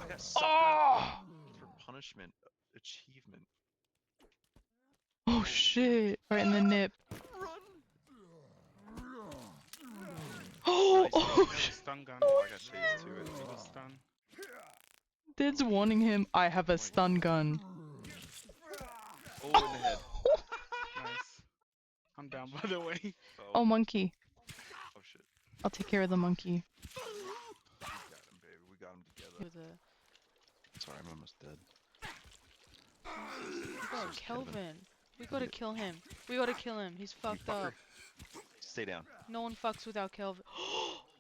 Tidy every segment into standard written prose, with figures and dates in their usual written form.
I got sucker for punishment achievement. Oh shit! Right in the nip. Oh, Nice. oh I have a shit! stun gun. Oh, I got chased to it. He was stun. Dad's warning him. I have a stun gun. Oh, in the head. Nice. I'm down, by the way. Oh, monkey. Oh shit. I'll take care of the monkey. We got him, baby. We got him together. Sorry, I'm almost dead. Oh, Kelvin. We gotta kill him. We gotta kill him. He's fucked up. Stay down. No one fucks without Kelvin.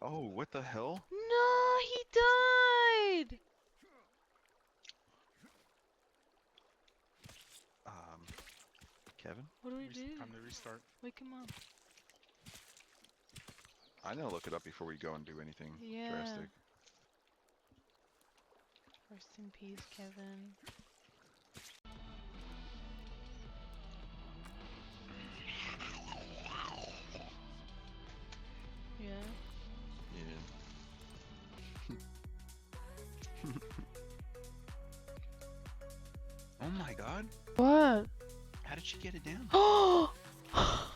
Oh, what the hell? No, he died! Kevin? What do we do? Time to restart. Wake him up. I know, look it up before we go and do anything drastic. Rest in peace, Kevin. Yeah? Yeah. Oh my god. What? How did she get it down? Oh!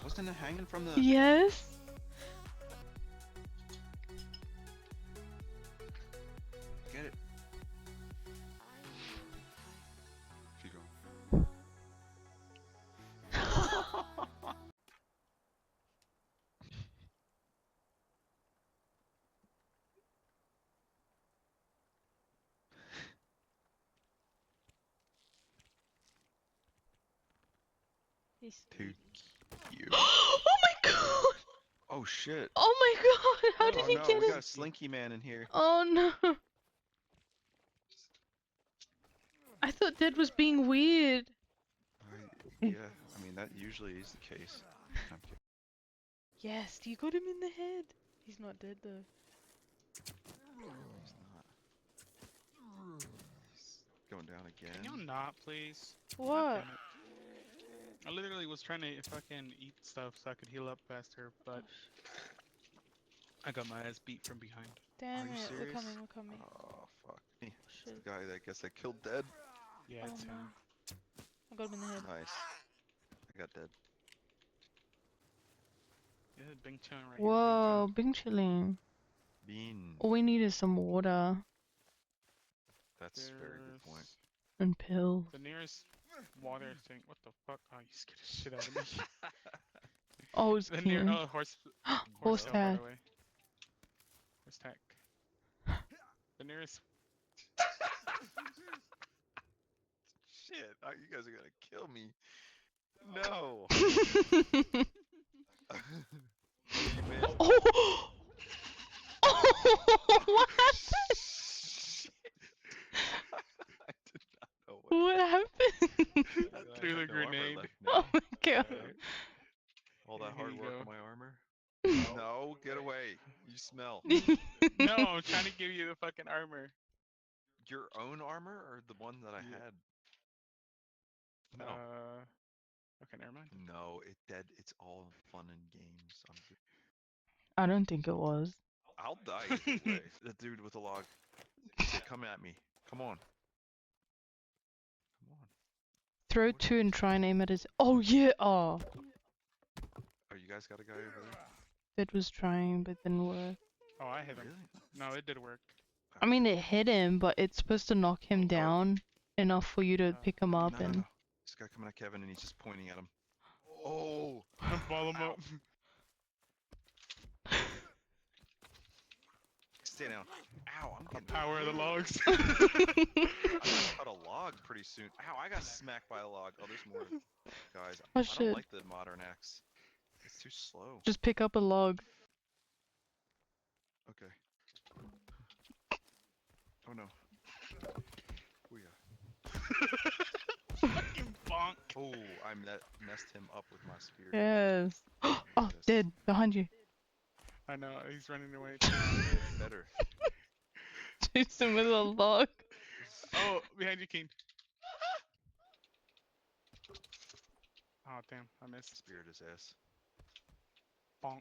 Wasn't it hanging from the... Yes? Get it. Keep going. Too cute. Oh my god! Oh shit. Oh my god! How did Oh he no, get we it? got a slinky man in here. Oh no! I thought Dad was being weird. Yeah, I mean that usually is the case. I'm kidding. Yes, you got him in the head. He's not dead though. He's not. He's going down again. Can you not, please? God What? damn it. I literally was trying to fucking eat stuff so I could heal up faster, but I got my ass beat from behind. Damn you it, serious? we're coming, we're coming. Oh fuck me. Shit. It's the guy that I guess I killed dead. Yeah, Oh it's him. no. I got him in the head. Nice. I got dead. Yeah, Bing Chun right Whoa, Bing chilling. Bean. All we need is some water That's here. a very good point. and pills. The nearest water thing. What the fuck? Oh, you scared the shit out of me. Oh, it's The clean. horse. Horse tail, by tack. the way. Horse tack. The nearest. Shit, oh, you guys are gonna kill me. No. Man. Oh! Oh! What happened? I did not know What happened? I Threw the have no armor grenade. left Oh now. my god. All that Here hard you work go. on my armor? No, get away. You smell. No, I'm trying to give you the fucking armor. Your own armor or the one that I Yeah. had? No. Okay, never mind. No, it's all fun and games. I'm good. I don't think it was. I'll die either way. The dude with the log. He said, come at me. Come on. Come on. Throw two and try and aim at his. Oh yeah! Oh! Oh, you guys got a guy over there? It was trying, but didn't work. Oh, I hit him. Really? No, it did work. I mean, it hit him, but it's supposed to knock him down enough for you to pick him up No, no, and. no. This guy coming at Kevin and he's just pointing at him. Oh! Ball him up. Stay down. Ow, I'm getting Power of the logs. I'm gonna cut a log pretty soon. Ow, I got smacked by a log. Oh, there's more. Guys, Oh, I shit. don't like the modern axe. It's too slow. Just pick up a log. Okay. Oh no. Booyah. Fucking bonk. Oh, I messed him up with my spear. Yes. Oh, Yes. dead behind you. I know, he's running away. Better. Chase him with a log. Oh, behind you, King. Oh, damn. I missed. Spirit his ass. Bonk.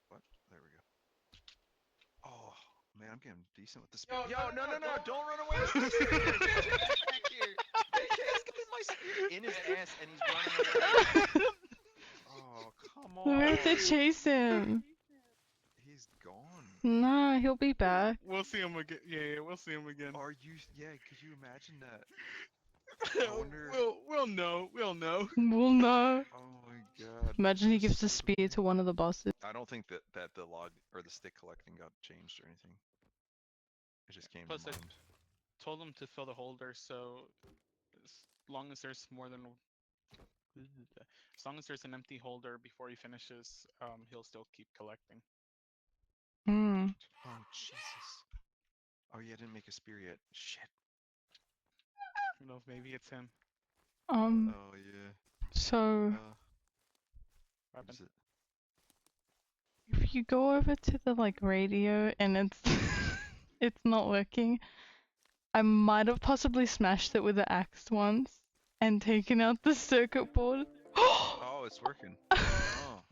What? There we go. Oh, man, I'm getting decent with the spirit. Yo, no, don't run away with the spirit. Get back here. He's got my spirit in his ass and he's running away. Oh, come on. We have to chase him. He's gone. Nah, he'll be back. We'll see him again. Yeah, we'll see him again. Are you? Yeah, could you imagine that? I wonder. We'll know. We'll know. We'll know. Oh my god. Imagine he This is gives a so spear weird. to one of the bosses. I don't think that the log or the stick collecting got changed or anything. It just came Plus, to I mind. told him to fill the holder, so as long as there's more than as long as there's an empty holder before he finishes, he'll still keep collecting. Hmm. Oh Jesus. Oh yeah, I didn't make a spear yet. Shit. Who knows? Maybe it's him. Oh yeah. So What What is happened? it? if you go over to the like radio and it's it's not working, I might have possibly smashed it with the axe once and taken out the circuit board. Oh, it's working. Oh.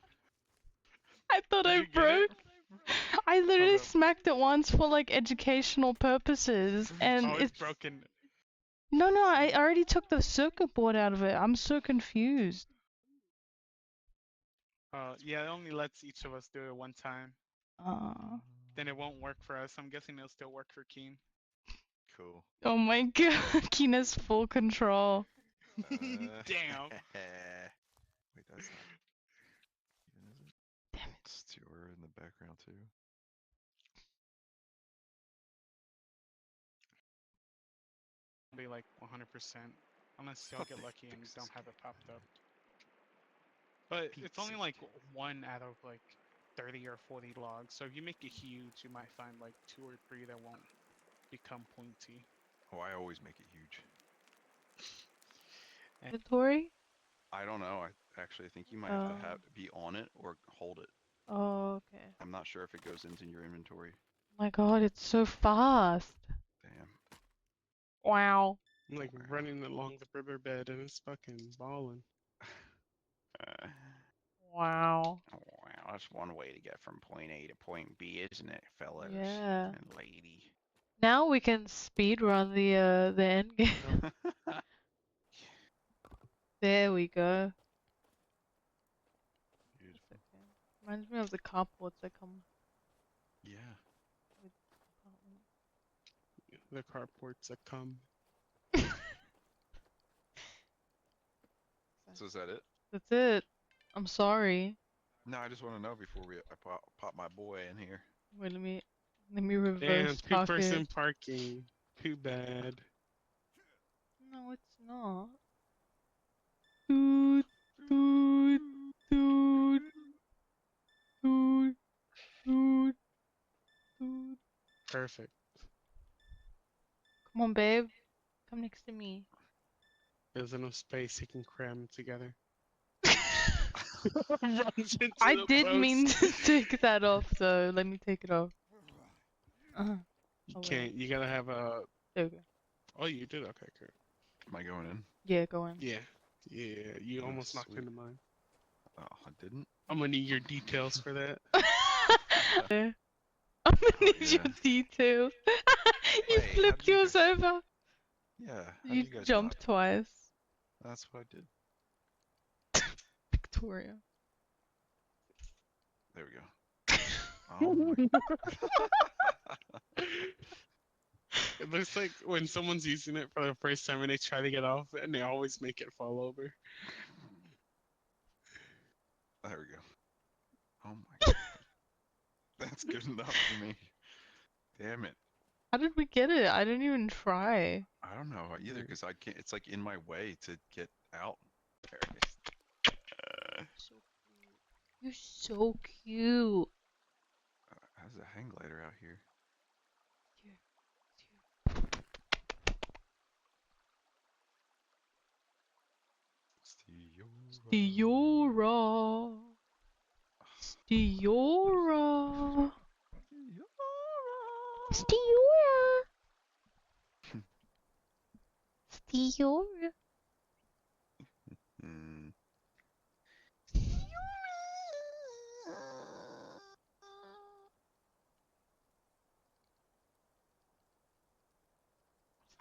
I thought Did I you get broke. it? I literally up. smacked it once for like educational purposes, and Oh, it's broken. no, I already took the circuit board out of it. I'm so confused. Yeah, it only lets each of us do it one time. Then it won't work for us. I'm guessing it'll still work for Keen. Cool. Oh my god, Kina's full control. Damn. Wait, that's not even, is it? Damn it. It's two are in the background too. Be like 100%, unless y'all get lucky and don't have it popped up. But it's only like one out of like 30 or 40 logs. So if you make it huge, you might find like 2 or 3 that won't become pointy. Oh, I always make it huge. Inventory? I don't know. I actually think you might have to be on it or hold it. Oh, okay. I'm not sure if it goes into your inventory. My god, it's so fast. Damn. Wow. I'm like running along the riverbed and it's fucking balling. Wow. Wow, that's one way to get from point A to point B, isn't it, fellas Yeah. and lady? Now we can speed run the end game. There we go. Beautiful. Okay. Reminds me of the carports that come Yeah. with apartment. The carports that come. So is that it? That's it. I'm sorry. No, I just want to know before I pop my boy in here. Wait, let me reverse Damn, park two-person it. parking. Too bad. No, it's not. Dude, dude, dude, dude, dude, dude. Perfect. Come on, babe. Come next to me. There's enough space he can cram together. I did mean to take that off, so let me take it off. You Oh, can't. You gotta have a. There we go. Oh, you did. Okay, good. Am I going in? Yeah, go in. Yeah. You Oh, almost knocked sweet. into mine. Oh, I didn't? I'm gonna need your details for that. I'm gonna need your yeah. details. You Wait, how'd flipped you yours guys- over. Yeah. How'd You you guys jumped twice. That's what I did. Victoria. There we go. Oh my. It looks like when someone's using it for the first time and they try to get off, and they always make it fall over. There we go. Oh my god. That's good enough for me. Damn it. How did we get it? I didn't even try. I don't know either because I can't. It's like in my way to get out. There it is. So cute. You're so cute. How's a hang glider out here? Stiora. Stiora. Stiora. Dior. Hmm.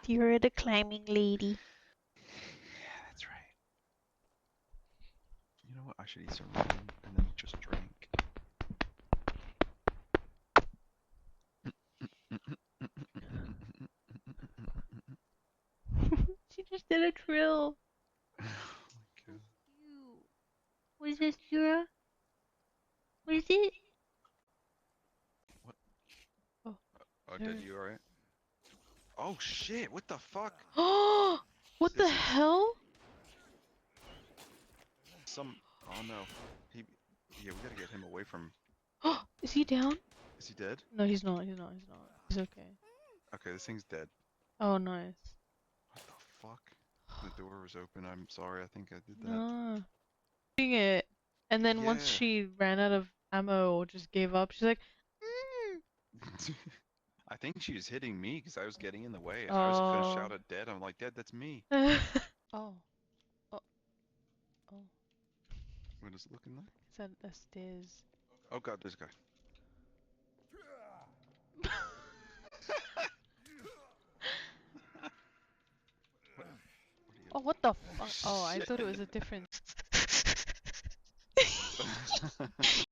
Dior the climbing lady. Yeah, that's right. You know what? I should eat some ramen and then just drink. She just did a drill. Oh my god. Cute. What is this, Jura? What is it? What? Oh, Oh, there. Dad, you alright? Oh shit! What the fuck? Oh, what the This is hell? some. Oh no. He. Yeah, we gotta get him away from. Oh, is he down? Is he dead? No, he's not. He's not. He's not. He's okay. Okay, this thing's dead. Oh, nice. What the fuck? The door was open. I'm sorry. I think I did that. No. Doing it, and then once Yeah. she ran out of ammo or just gave up, she's like, I think she was hitting me because I was getting in the way. I was gonna oh. shout at Dad. I'm like, Dad, that's me. Oh. Oh. Oh. What is it looking like? Is that a stairs? Oh god, there's a guy. What are you? Oh, what the fuck? Oh, I thought it was a different. What the